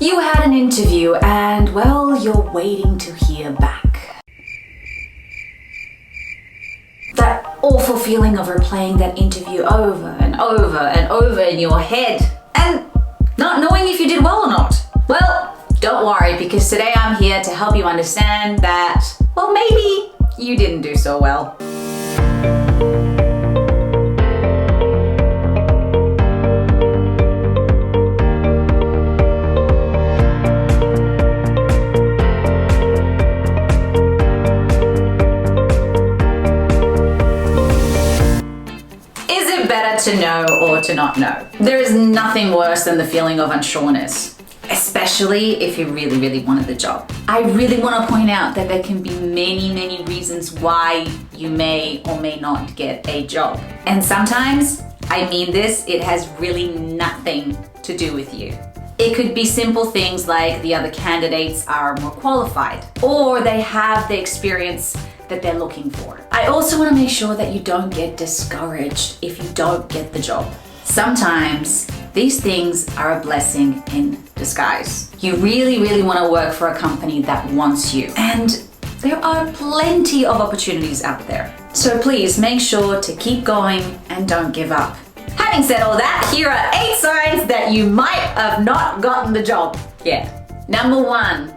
You had an interview and, well, you're waiting to hear back. That awful feeling of replaying that interview over and over and over in your head and not knowing if you did well or not. Well, don't worry, because today I'm here to help you understand that, well, maybe you didn't do so well. Better to know or to not know. There is nothing worse than the feeling of unsureness, especially if you really, really wanted the job. I really want to point out that there can be many, many reasons why you may or may not get a job. And sometimes, I mean this, it has really nothing to do with you. It could be simple things like the other candidates are more qualified, or they have the experience that they're looking for. I also want to make sure that you don't get discouraged if you don't get the job. Sometimes these things are a blessing in disguise. You really, really want to work for a company that wants you, and there are plenty of opportunities out there. So please make sure to keep going and don't give up. Having said all that, here are 8 signs that you might have not gotten the job. Number 1,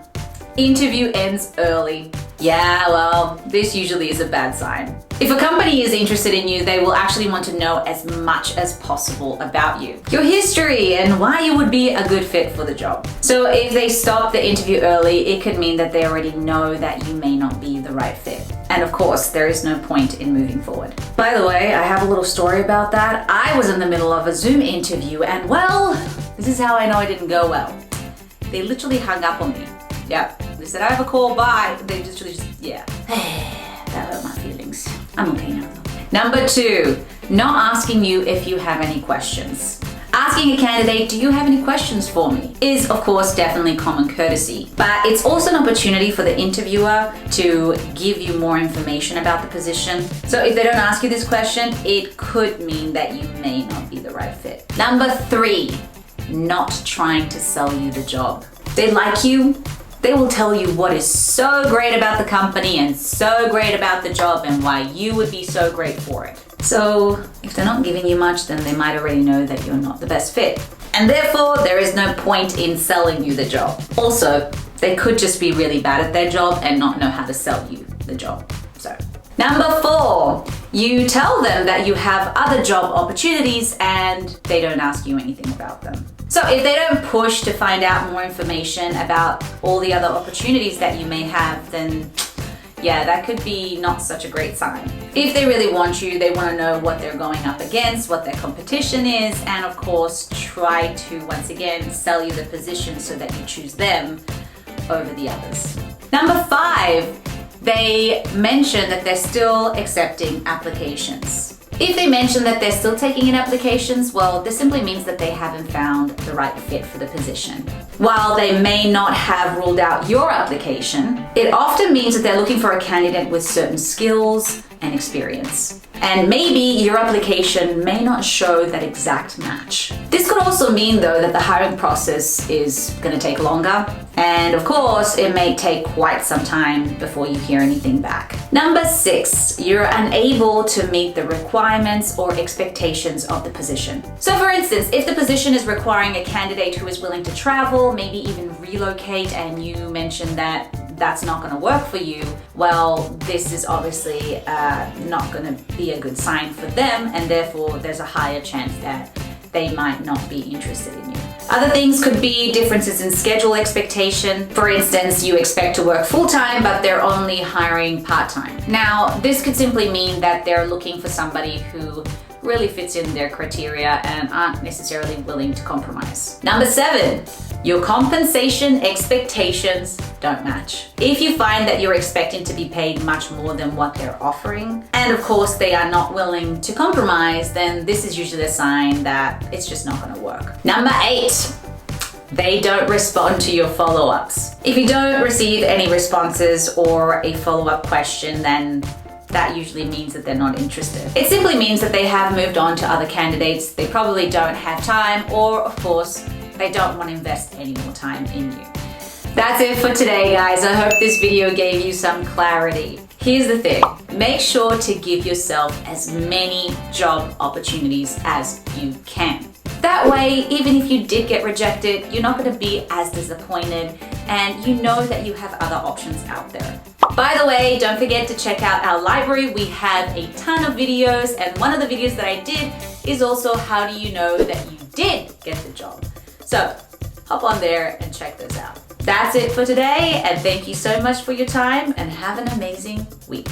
interview ends early. Yeah, well, this usually is a bad sign. If a company is interested in you, they will actually want to know as much as possible about you, your history, and why you would be a good fit for the job. So if they stop the interview early, it could mean that they already know that you may not be the right fit. And of course, there is no point in moving forward. By the way, I have a little story about that. I was in the middle of a Zoom interview and, well, this is how I know it didn't go well. They literally hung up on me. Yep. They said, I have a call, bye. They literally just, yeah. That hurt my feelings. I'm okay now though. Number 2, not asking you if you have any questions. Asking a candidate, do you have any questions for me, is of course definitely common courtesy, but it's also an opportunity for the interviewer to give you more information about the position. So if they don't ask you this question, it could mean that you may not be the right fit. Number 3, not trying to sell you the job. They like you. They will tell you what is so great about the company and so great about the job and why you would be so great for it. So if they're not giving you much, then they might already know that you're not the best fit. And therefore, there is no point in selling you the job. Also, they could just be really bad at their job and not know how to sell you the job. So, number 4, you tell them that you have other job opportunities and they don't ask you anything about them. So if they don't push to find out more information about all the other opportunities that you may have, then yeah, that could be not such a great sign. If they really want you, they want to know what they're going up against, what their competition is, and of course, try to, once again, sell you the position so that you choose them over the others. Number 5, they mention that they're still accepting applications. If they mention that they're still taking in applications, well, this simply means that they haven't found the right fit for the position. While they may not have ruled out your application, it often means that they're looking for a candidate with certain skills and experience. And maybe your application may not show that exact match. This could also mean, though, that the hiring process is going to take longer. And of course, it may take quite some time before you hear anything back. Number 6, you're unable to meet the requirements or expectations of the position. So for instance, if the position is requiring a candidate who is willing to travel, maybe even relocate, and you mention that that's not going to work for you, well, this is obviously not going to be a good sign for them, and therefore there's a higher chance that they might not be interested in you. Other things could be differences in schedule expectation. For instance, you expect to work full-time, but they're only hiring part-time. Now, this could simply mean that they're looking for somebody who really fits in their criteria and aren't necessarily willing to compromise. Number 7, your compensation expectations don't match. If you find that you're expecting to be paid much more than what they're offering, and of course they are not willing to compromise, then this is usually a sign that it's just not going to work. Number 8, they don't respond to your follow-ups. If you don't receive any responses or a follow-up question, then that usually means that they're not interested. It simply means that they have moved on to other candidates, they probably don't have time, or of course, they don't want to invest any more time in you. That's it for today, guys. I hope this video gave you some clarity. Here's the thing, make sure to give yourself as many job opportunities as you can. That way, even if you did get rejected, you're not going to be as disappointed and you know that you have other options out there. By the way, don't forget to check out our library. We have a ton of videos, and one of the videos that I did is also how do you know that you did get the job. So hop on there and check those out. That's it for today, and thank you so much for your time and have an amazing week.